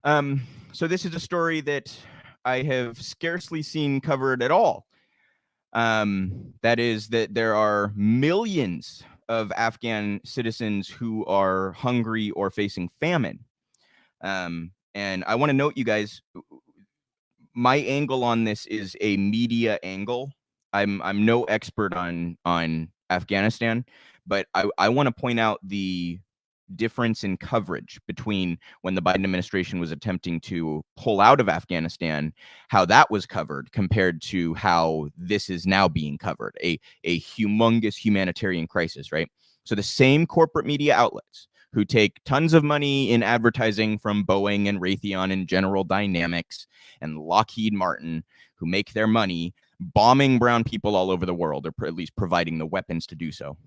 So this is a story that I have scarcely seen covered at all. That is that there are millions of Afghan citizens who are hungry or facing famine. And I want to note, you guys, my angle on this is a media angle. I'm no expert on Afghanistan, but I want to point out the difference in coverage between when the Biden administration was attempting to pull out of Afghanistan, how that was covered compared to how this is now being covered, a humongous humanitarian crisis, right? So the same corporate media outlets who take tons of money in advertising from Boeing and Raytheon and General Dynamics and Lockheed Martin, who make their money bombing brown people all over the world, or at least providing the weapons to do so.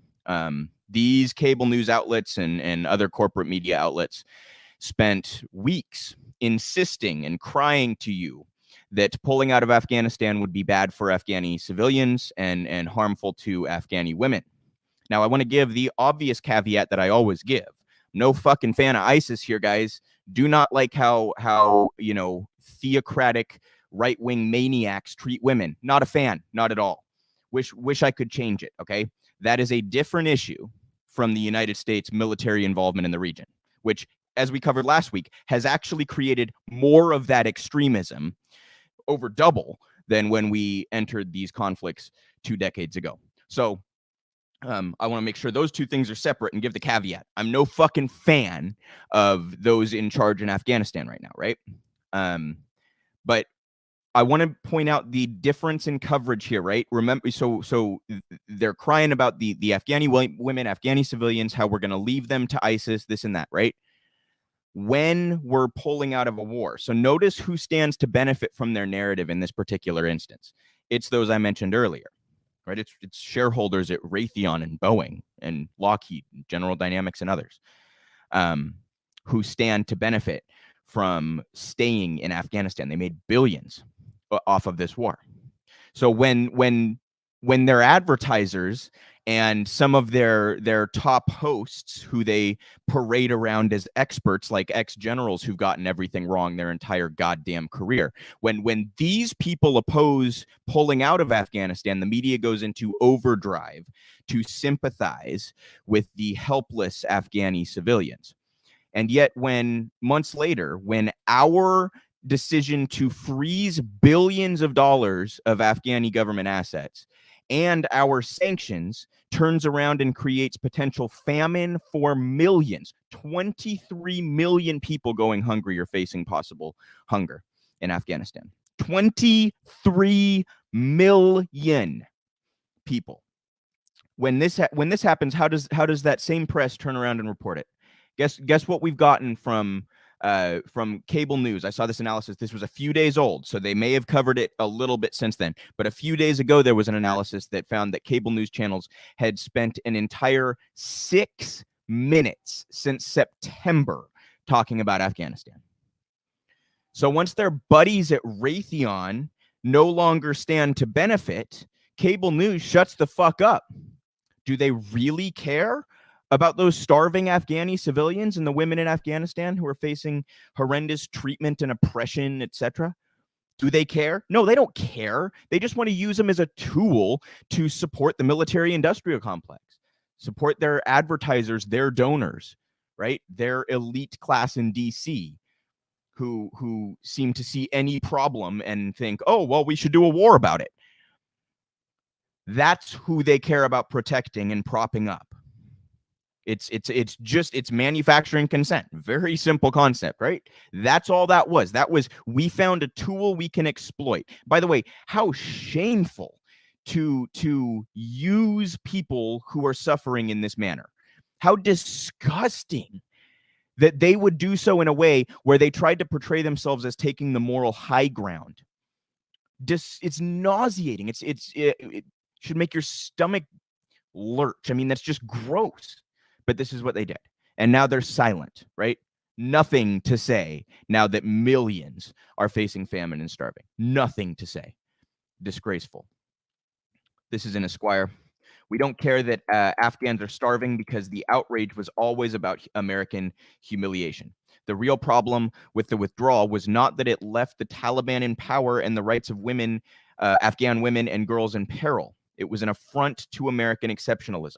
These cable news outlets and other corporate media outlets spent weeks insisting and crying to you that pulling out of Afghanistan would be bad for Afghani civilians and harmful to Afghani women. Now, I want to give the obvious caveat that I always give. No fucking fan of ISIS here, guys. Do not like how theocratic right-wing maniacs treat women. Not a fan, not at all. Wish I could change it, okay? That is a different issue from the United States military involvement in the region, which, as we covered last week, has actually created more of that extremism, over double, than when we entered these conflicts 2 decades ago. So I want to make sure those two things are separate and give the caveat. I'm no fucking fan of those in charge in Afghanistan right now, right? But I want to point out the difference in coverage here, right? Remember, so they're crying about the Afghani women, Afghani civilians, how we're going to leave them to ISIS, this and that, right? When we're pulling out of a war. So notice who stands to benefit from their narrative in this particular instance. It's those I mentioned earlier, right? It's shareholders at Raytheon and Boeing and Lockheed, and General Dynamics, and others, who stand to benefit from staying in Afghanistan. They made billions off of this war. So when their advertisers and some of their top hosts, who they parade around as experts, like ex-generals who've gotten everything wrong their entire goddamn career, when these people oppose pulling out of Afghanistan, the media goes into overdrive to sympathize with the helpless Afghani civilians. And yet, when months later, when our decision to freeze billions of dollars of Afghani government assets and our sanctions turns around and creates potential famine for millions, 23 million people going hungry or facing possible hunger in Afghanistan. 23 million people. When this happens, how does that same press turn around and report it? Guess what we've gotten from cable news. I saw this analysis. This was a few days old, so they may have covered it a little bit since then. But a few days ago, there was an analysis that found that cable news channels had spent an entire 6 minutes since September talking about Afghanistan. So once their buddies at Raytheon no longer stand to benefit, cable news shuts the fuck up. Do they really care about those starving Afghani civilians and the women in Afghanistan who are facing horrendous treatment and oppression, etc.? Do they care? No, they don't care. They just want to use them as a tool to support the military-industrial complex, support their advertisers, their donors, right? Their elite class in DC, who seem to see any problem and think, oh, well, we should do a war about it. That's who they care about protecting and propping up. It's manufacturing consent. Very simple concept, right? That's all that was. That was, we found a tool we can exploit. By the way, how shameful to use people who are suffering in this manner. How disgusting that they would do so in a way where they tried to portray themselves as taking the moral high ground. It's nauseating. It should make your stomach lurch. I mean, that's just gross. But this is what they did. And now they're silent, right? Nothing to say now that millions are facing famine and starving. Nothing to say. Disgraceful. This is in Esquire. We don't care that Afghans are starving because the outrage was always about American humiliation. The real problem with the withdrawal was not that it left the Taliban in power and the rights of women, Afghan women and girls in peril. It was an affront to American exceptionalism.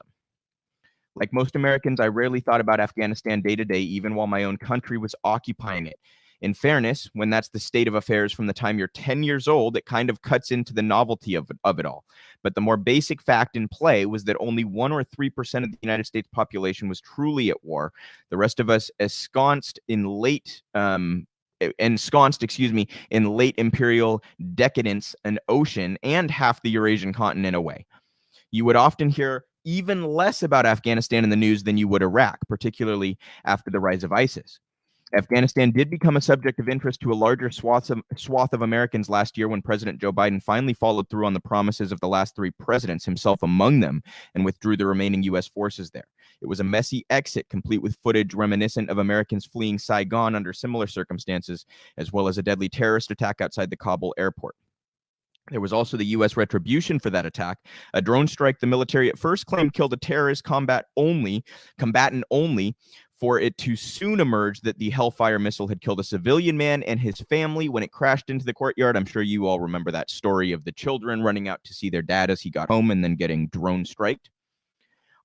Like most Americans, I rarely thought about Afghanistan day to day, even while my own country was occupying it. In fairness, when that's the state of affairs from the time you're 10 years old, it kind of cuts into the novelty of it all. But the more basic fact in play was that only 1 or 3% of the United States population was truly at war. The rest of us ensconced, in late imperial decadence, an ocean, and half the Eurasian continent away. You would often hear even less about Afghanistan in the news than you would Iraq, particularly after the rise of ISIS. Afghanistan did become a subject of interest to a larger swath of Americans last year when President Joe Biden finally followed through on the promises of the last 3 presidents, himself among them, and withdrew the remaining U.S. forces there. It was a messy exit, complete with footage reminiscent of Americans fleeing Saigon under similar circumstances, as well as a deadly terrorist attack outside the Kabul airport. There was also the U.S. retribution for that attack, a drone strike the military at first claimed killed a terrorist combatant only, for it to soon emerge that the Hellfire missile had killed a civilian man and his family when it crashed into the courtyard. I'm sure you all remember that story of the children running out to see their dad as he got home and then getting drone striked.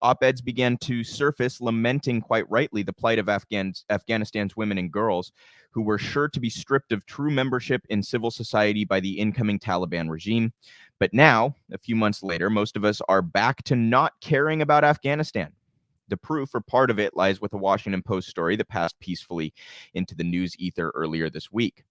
Op-eds began to surface lamenting, quite rightly, the plight of Afghanistan's women and girls, who were sure to be stripped of true membership in civil society by the incoming Taliban regime. But now, a few months later, most of us are back to not caring about Afghanistan. The proof, or part of it, lies with a Washington Post story that passed peacefully into the news ether earlier this week.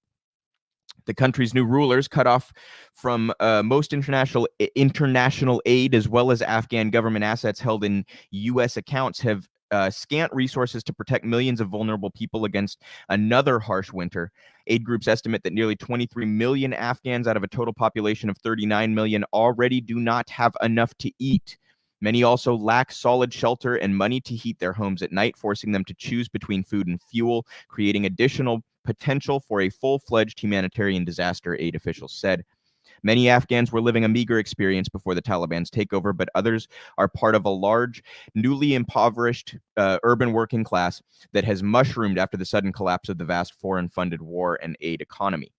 The country's new rulers, cut off from most international aid, as well as Afghan government assets held in U.S. accounts, have scant resources to protect millions of vulnerable people against another harsh winter. Aid groups estimate that nearly 23 million Afghans out of a total population of 39 million already do not have enough to eat. Many also lack solid shelter and money to heat their homes at night, forcing them to choose between food and fuel, creating additional potential for a full-fledged humanitarian disaster, aid officials said. Many Afghans were living a meager experience before the Taliban's takeover, but others are part of a large, newly impoverished urban working class that has mushroomed after the sudden collapse of the vast foreign-funded war and aid economy.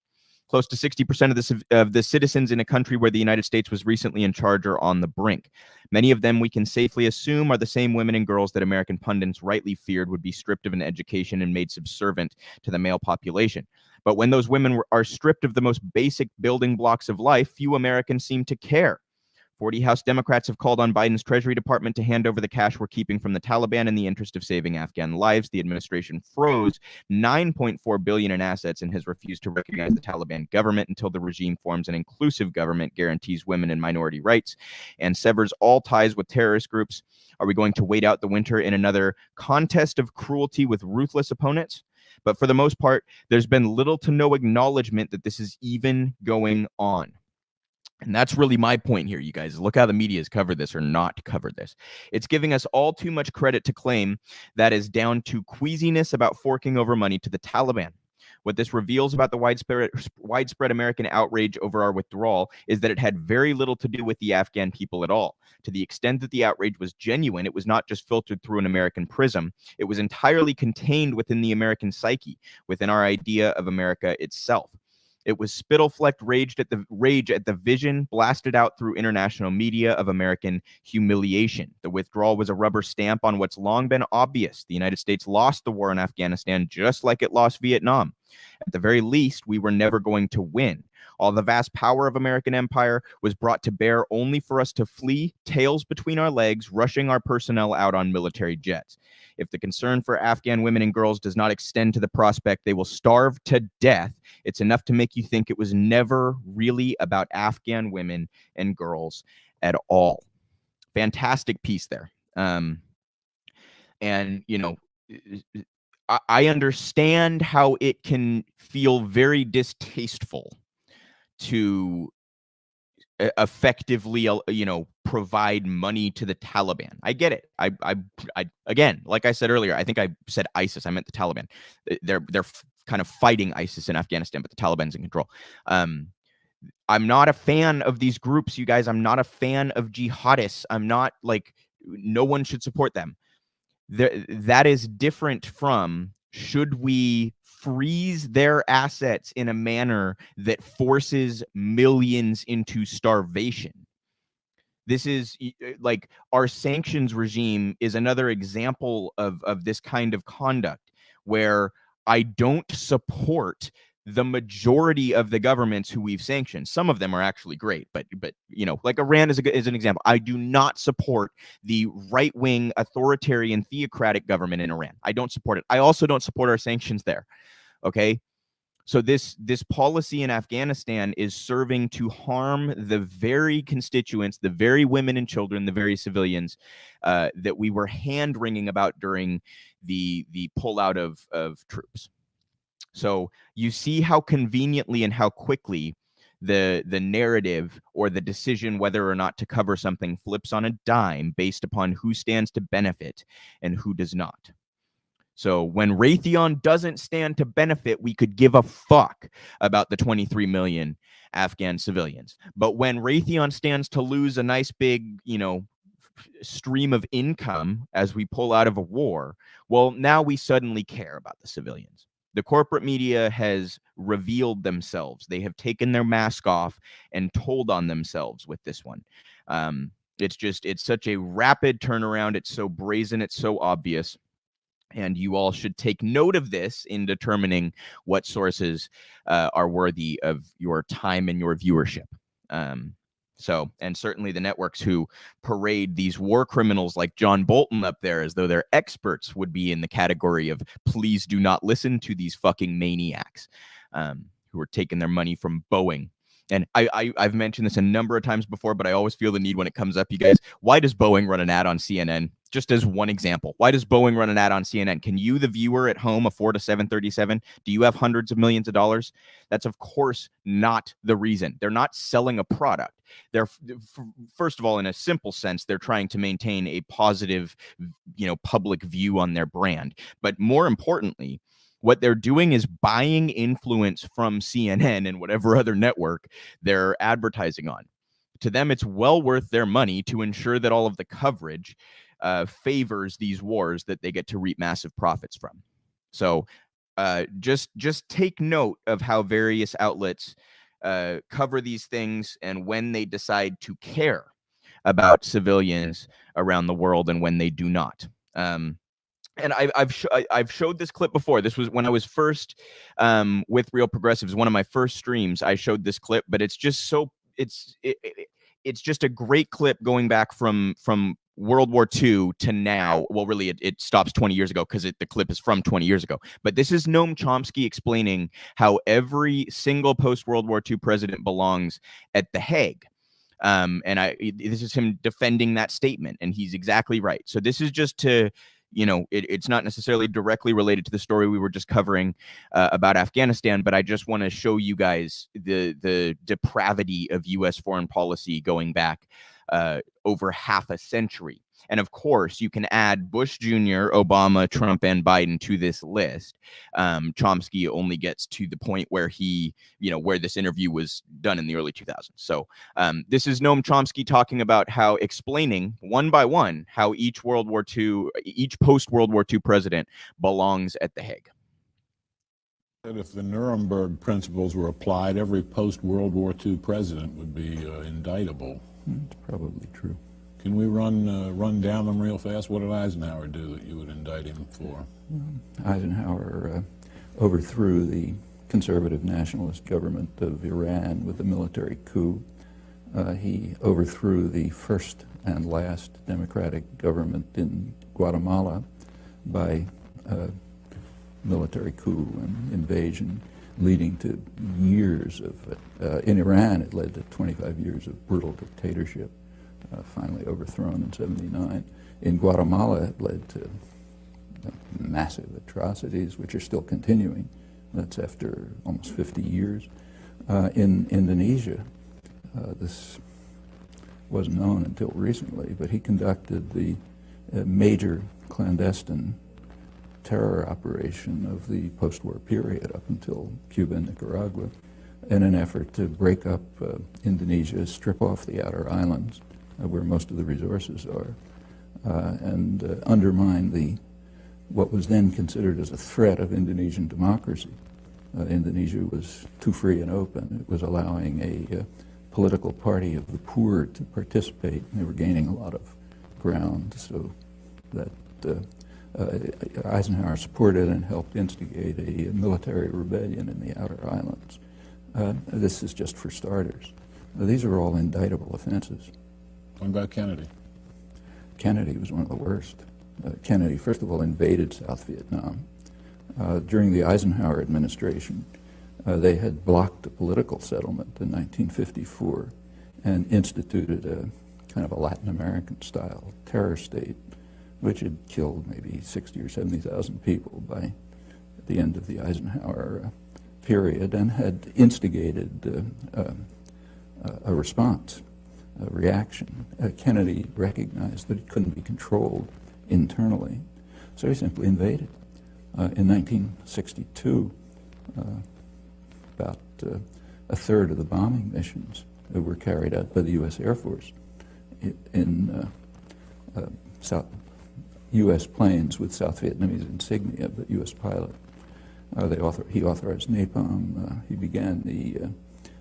Close to 60% of the citizens in a country where the United States was recently in charge are on the brink. Many of them, we can safely assume, are the same women and girls that American pundits rightly feared would be stripped of an education and made subservient to the male population. But when those women are stripped of the most basic building blocks of life, few Americans seem to care. 40 House Democrats have called on Biden's Treasury Department to hand over the cash we're keeping from the Taliban in the interest of saving Afghan lives. The administration froze $9.4 billion in assets and has refused to recognize the Taliban government until the regime forms an inclusive government, guarantees women and minority rights, and severs all ties with terrorist groups. Are we going to wait out the winter in another contest of cruelty with ruthless opponents? But for the most part, there's been little to no acknowledgement that this is even going on. And that's really my point here, you guys. Look how the media has covered this or not covered this. It's giving us all too much credit to claim that is down to queasiness about forking over money to the Taliban. What this reveals about the widespread American outrage over our withdrawal is that it had very little to do with the Afghan people at all. To the extent that the outrage was genuine, it was not just filtered through an American prism. It was entirely contained within the American psyche, within our idea of America itself. It was spittle-flecked rage at the vision blasted out through international media of American humiliation. The withdrawal was a rubber stamp on what's long been obvious. The United States lost the war in Afghanistan just like it lost Vietnam. At the very least, we were never going to win. All the vast power of American empire was brought to bear only for us to flee, tails between our legs, rushing our personnel out on military jets. If the concern for Afghan women and girls does not extend to the prospect they will starve to death, it's enough to make you think it was never really about Afghan women and girls at all. Fantastic piece there. And, you know, I understand how it can feel very distasteful to effectively, you know, provide money to the Taliban. I get it. I again, like I said earlier, I think I said ISIS. I meant the Taliban. They're kind of fighting ISIS in Afghanistan, but the Taliban's in control. I'm not a fan of these groups, you guys. I'm not a fan of jihadists. I'm not like, no one should support them. That is different from Should we freeze their assets in a manner that forces millions into starvation? This is like our sanctions regime is another example of this kind of conduct where I don't support the majority of the governments who we've sanctioned. Some of them are actually great, but you know, like Iran is an example. I do not support the right-wing authoritarian theocratic government in Iran. I don't support it. I also don't support our sanctions there. Okay? So this policy in Afghanistan is serving to harm the very constituents, the very women and children, the very civilians that we were hand-wringing about during the pullout of troops. So you see how conveniently and how quickly the narrative or the decision whether or not to cover something flips on a dime based upon who stands to benefit and who does not. So when Raytheon doesn't stand to benefit, we could give a fuck about the 23 million Afghan civilians. But when Raytheon stands to lose a nice big, you know, stream of income as we pull out of a war, well, now we suddenly care about the civilians. The corporate media has revealed themselves. They have taken their mask off and told on themselves with this one. It's such a rapid turnaround. It's so brazen. It's so obvious. And you all should take note of this in determining what sources are worthy of your time and your viewership. And certainly the networks who parade these war criminals like John Bolton up there as though they're experts would be in the category of please do not listen to these fucking maniacs who are taking their money from Boeing. And I've mentioned this a number of times before, but I always feel the need when it comes up, you guys. Why does Boeing run an ad on CNN? Just as one example. Why does Boeing run an ad on CNN? Can you, the viewer at home, afford a 737? Do you have hundreds of millions of dollars? That's, of course, not the reason. They're not selling a product. They're, first of all, in a simple sense, they're trying to maintain a positive, you know, public view on their brand. But more importantly, what they're doing is buying influence from CNN and whatever other network they're advertising on. To them, it's well worth their money to ensure that all of the coverage favors these wars that they get to reap massive profits from. So just take note of how various outlets cover these things and when they decide to care about civilians around the world and when they do not. And I've showed this clip before. This was when I was first with Real Progressives. One of my first streams, I showed this clip, but it's just so it's just a great clip going back from World War II to now. Well, really, it stops 20 years ago because the clip is from 20 years ago. But this is Noam Chomsky explaining how every single post-World War II president belongs at The Hague. This is him defending that statement, and he's exactly right. So this is just to, you know, it's not necessarily directly related to the story we were just covering about Afghanistan, but I just want to show you guys the depravity of U.S. foreign policy going back over half a century. And of course, you can add Bush Jr., Obama, Trump, and Biden to this list. Chomsky only gets to the point where where this interview was done in the early 2000s. So this is Noam Chomsky talking about how explaining one by one how each post-World War II president belongs at The Hague. That if the Nuremberg principles were applied, every post-World War II president would be indictable. That's probably true. Can we run down them real fast? What did Eisenhower do that you would indict him for? Eisenhower overthrew the conservative nationalist government of Iran with a military coup. He overthrew the first and last democratic government in Guatemala by military coup and invasion, leading to years of, in Iran it led to 25 years of brutal dictatorship, finally overthrown in '79. In Guatemala it led to massive atrocities, which are still continuing. That's after almost 50 years. In Indonesia, this wasn't known until recently, but he conducted the major clandestine terror operation of the post-war period up until Cuba and Nicaragua in an effort to break up Indonesia, strip off the outer islands where most of the resources are, and undermine the what was then considered as a threat of Indonesian democracy. Indonesia was too free and open. It was allowing a political party of the poor to participate. They were gaining a lot of ground, so that Eisenhower supported and helped instigate a military rebellion in the outer islands. This is just for starters. These are all indictable offenses. What about Kennedy? Kennedy was one of the worst. Kennedy, first of all, invaded South Vietnam. During the Eisenhower administration, they had blocked a political settlement in 1954 and instituted a kind of a Latin American-style terror state, which had killed maybe 60 or 70,000 people by the end of the Eisenhower period, and had instigated a response, a reaction. Kennedy recognized that it couldn't be controlled internally, so he simply invaded. In 1962, about a third of the bombing missions that were carried out by the U.S. Air Force in U.S. planes with South Vietnamese insignia, but U.S. pilot. He authorized napalm. He began the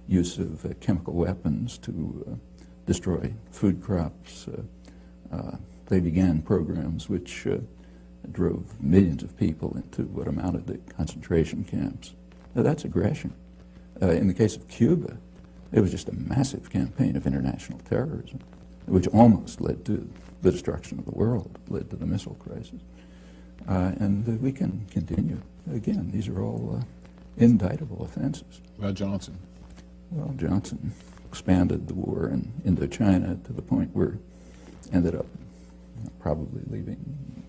use of chemical weapons to destroy food crops. They began programs which drove millions of people into what amounted to concentration camps. Now, that's aggression. In the case of Cuba, it was just a massive campaign of international terrorism, which almost led to the destruction of the world, led to the missile crisis. And we can continue. Again, these are all indictable offenses. About Johnson? Well, Johnson expanded the war in Indochina to the point where ended up probably leaving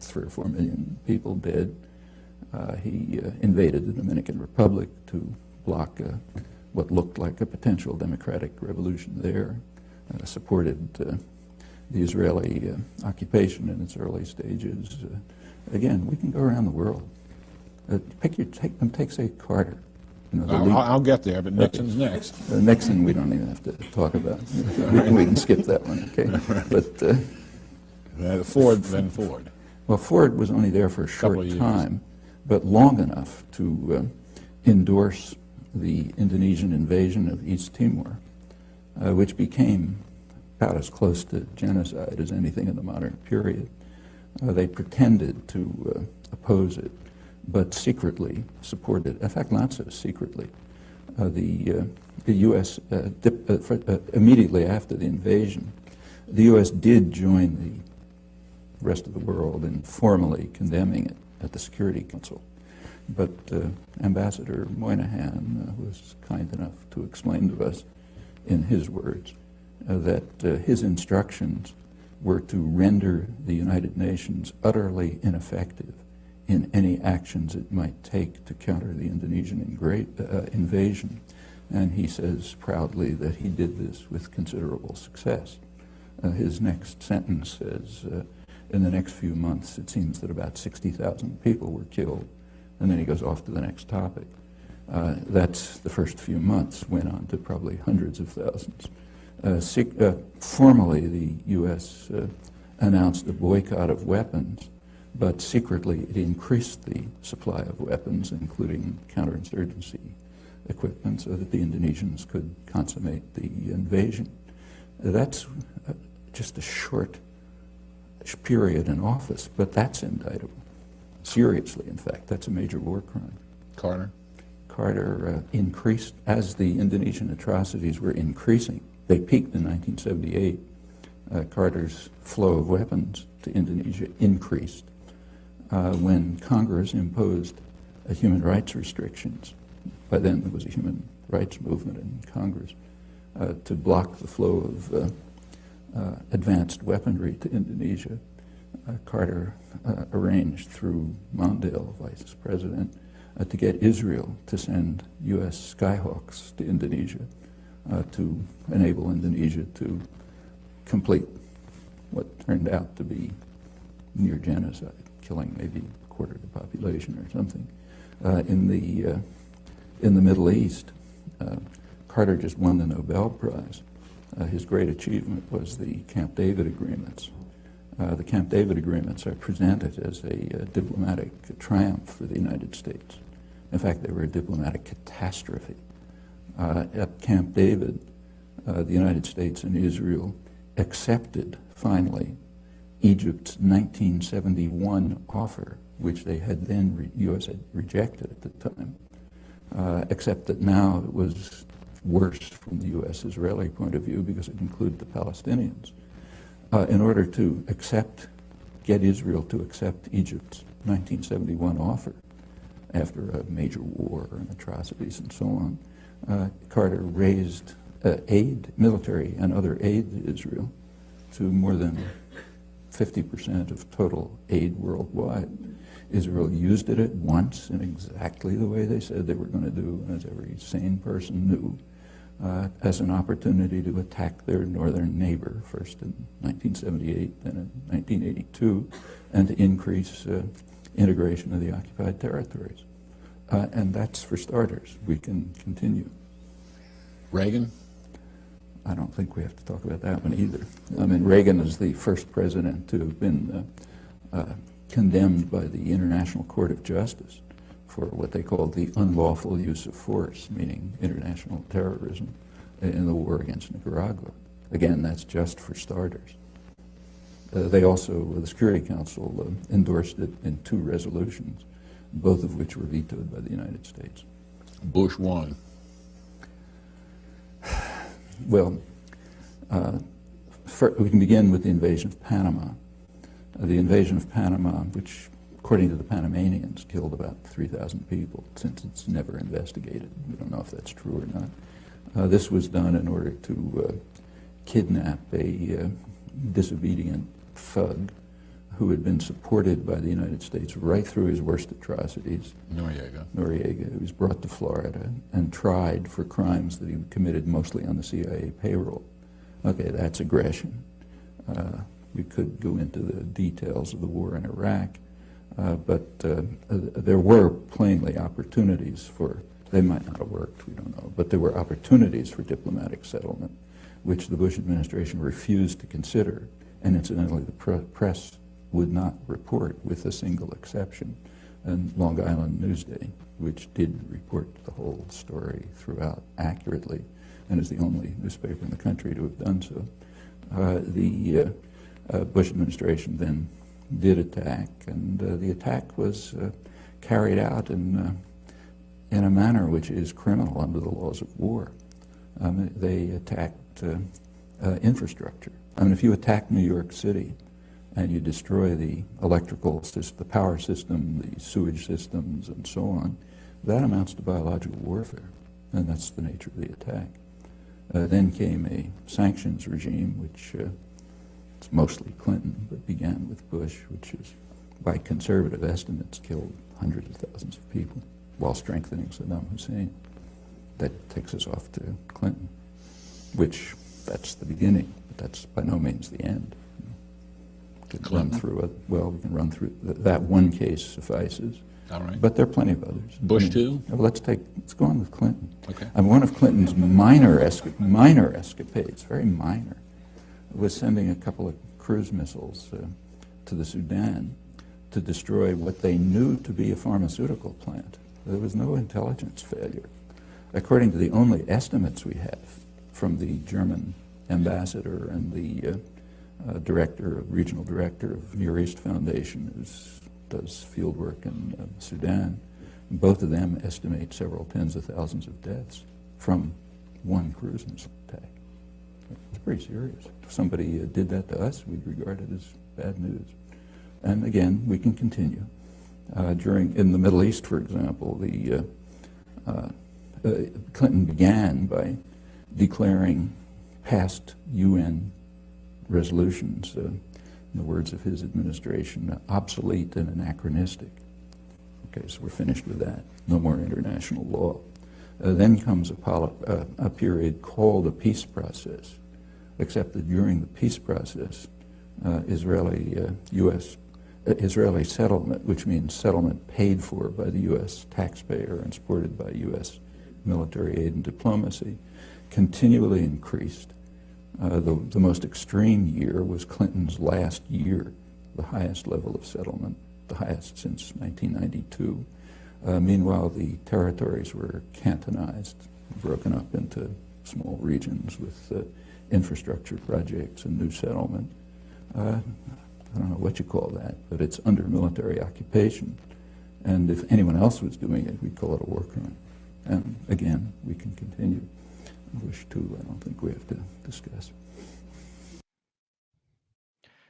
3 or 4 million people dead. He invaded the Dominican Republic to block what looked like a potential democratic revolution there, supported the Israeli occupation in its early stages. Again, we can go around the world. Take, say, Carter. You know, I'll get there, but Nixon's next. Nixon, we don't even have to talk about. We can skip that one, okay? But Ford, then Ford. Well, Ford was only there for a short time, but long enough to endorse the Indonesian invasion of East Timor, which became about as close to genocide as anything in the modern period. They pretended to oppose it, but secretly supported, in fact, not so secretly. The U.S., immediately after the invasion, the U.S. did join the rest of the world in formally condemning it at the Security Council. But Ambassador Moynihan was kind enough to explain to us, in his words, that his instructions were to render the United Nations utterly ineffective in any actions it might take to counter the Indonesian invasion. And he says proudly that he did this with considerable success. His next sentence says, in the next few months, it seems that about 60,000 people were killed. And then he goes off to the next topic. That's the first few months, went on to probably hundreds of thousands. Formally, the U.S. announced a boycott of weapons, but secretly it increased the supply of weapons, including counterinsurgency equipment, so that the Indonesians could consummate the invasion. That's just a short period in office, but that's indictable. Seriously, in fact, that's a major war crime. Carter? Carter increased, as the Indonesian atrocities were increasing. They peaked in 1978. Carter's flow of weapons to Indonesia increased. When Congress imposed human rights restrictions, by then there was a human rights movement in Congress, to block the flow of advanced weaponry to Indonesia, Carter arranged through Mondale, vice president, to get Israel to send U.S. Skyhawks to Indonesia to enable Indonesia to complete what turned out to be near genocide, killing maybe a quarter of the population or something. In the Middle East, Carter just won the Nobel Prize. His great achievement was the Camp David agreements, The Camp David agreements are presented as a diplomatic triumph for the United States. In fact, they were a diplomatic catastrophe. At Camp David, the United States and Israel accepted, finally, Egypt's 1971 offer, which they had then, U.S. had rejected at the time, except that now it was worse from the U.S.-Israeli point of view because it included the Palestinians. In order to get Israel to accept Egypt's 1971 offer, after a major war and atrocities and so on, Carter raised military and other aid to Israel to more than 50% of total aid worldwide. Israel used it at once in exactly the way they said they were going to do, as every sane person knew, as an opportunity to attack their northern neighbor, first in 1978, then in 1982, and to increase integration of the occupied territories. And that's for starters. We can continue. Reagan? I don't think we have to talk about that one either. I mean, Reagan is the first president to have been condemned by the International Court of Justice for what they called the unlawful use of force, meaning international terrorism, in the war against Nicaragua. Again, that's just for starters. They also, the Security Council, endorsed it in 2 resolutions, both of which were vetoed by the United States. Bush won. Well, we can begin with the invasion of Panama. The invasion of Panama, which, according to the Panamanians, killed about 3,000 people, since it's never investigated. We don't know if that's true or not. This was done in order to kidnap a disobedient thug who had been supported by the United States right through his worst atrocities. Noriega. He was brought to Florida and tried for crimes that he committed mostly on the CIA payroll. Okay, that's aggression. We could go into the details of the war in Iraq, but there were plainly opportunities for, they might not have worked, we don't know, but there were opportunities for diplomatic settlement, which the Bush administration refused to consider, and incidentally the press would not report, with a single exception, and Long Island Newsday, which did report the whole story throughout accurately, and is the only newspaper in the country to have done so. The Bush administration then did attack, and the attack was carried out in a manner which is criminal under the laws of war. They attacked infrastructure. I mean, if you attack New York City and you destroy the electrical system, the power system, the sewage systems, and so on, that amounts to biological warfare, and that's the nature of the attack. Then came a sanctions regime, which it's mostly Clinton, but began with Bush, which is, by conservative estimates, killed hundreds of thousands of people while strengthening Saddam Hussein. That takes us off to Clinton, which that's the beginning, but that's by no means the end. We can run through it. Well, we can run through that one case suffices. All right. But there are plenty of others. Bush too? Let's go on with Clinton. Okay. And one of Clinton's minor escapades, very minor, was sending a couple of cruise missiles to the Sudan to destroy what they knew to be a pharmaceutical plant. There was no intelligence failure. According to the only estimates we have from the German ambassador and the regional director of Near East Foundation, who does field work in Sudan, both of them estimate several tens of thousands of deaths from one cruise missile attack. It's pretty serious. If somebody did that to us, we'd regard it as bad news. And again, we can continue. In the Middle East, for example, Clinton began by declaring past UN resolutions, in the words of his administration, obsolete and anachronistic. Okay, so we're finished with that. No more international law. Then comes a period called a peace process, except that during the peace process, Israeli settlement, which means settlement paid for by the U.S. taxpayer and supported by U.S. military aid and diplomacy, continually increased The most extreme year was Clinton's last year, the highest level of settlement, the highest since 1992. Meanwhile, the territories were cantonized, broken up into small regions with infrastructure projects and new settlement. I don't know what you call that, but it's under military occupation. And if anyone else was doing it, we'd call it a war crime. And again, we can continue. Bush 2, I don't think we have to discuss.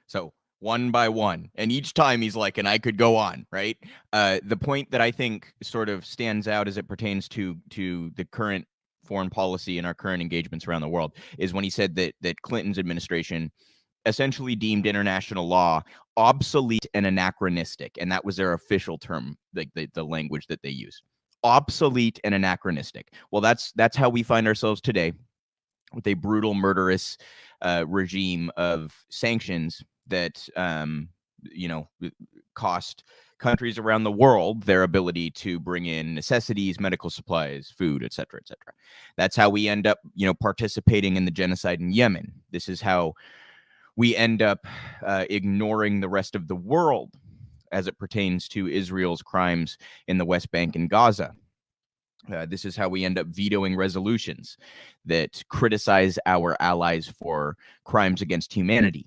So one by one, and each time he's like, and I could go on, right? The point that I think sort of stands out as it pertains to the current foreign policy and our current engagements around the world is when he said that Clinton's administration essentially deemed international law obsolete and anachronistic, and that was their official term, like the language that they use. Obsolete and anachronistic. Well, that's how we find ourselves today, with a brutal, murderous regime of sanctions that cost countries around the world their ability to bring in necessities, medical supplies, food, et cetera, et cetera. That's how we end up, participating in the genocide in Yemen. This is how we end up ignoring the rest of the world as it pertains to Israel's crimes in the West Bank and Gaza. This is how we end up vetoing resolutions that criticize our allies for crimes against humanity,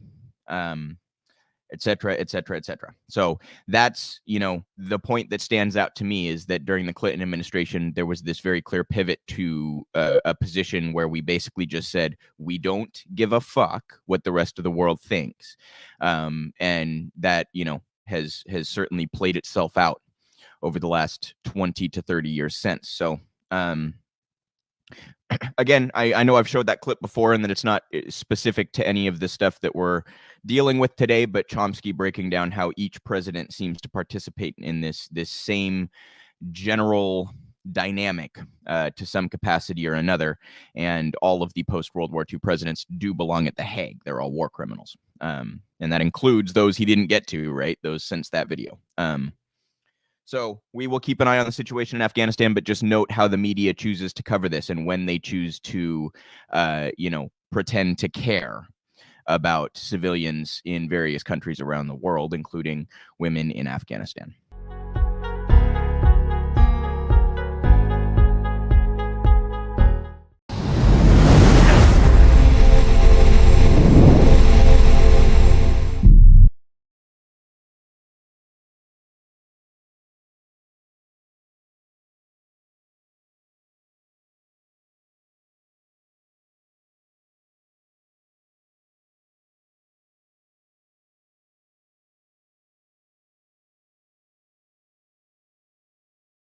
et cetera, et cetera, et cetera. So that's, the point that stands out to me is that during the Clinton administration, there was this very clear pivot to a position where we basically just said, we don't give a fuck what the rest of the world thinks. And that, has certainly played itself out over the last 20 to 30 years since. So, again, I know I've showed that clip before and that it's not specific to any of the stuff that we're dealing with today, but Chomsky breaking down how each president seems to participate in this same general dynamic to some capacity or another. And all of the post-World War II presidents do belong at The Hague. They're all war criminals. And that includes those he didn't get to, right? Those since that video. So we will keep an eye on the situation in Afghanistan, but just note how the media chooses to cover this and when they choose to, pretend to care about civilians in various countries around the world, including women in Afghanistan.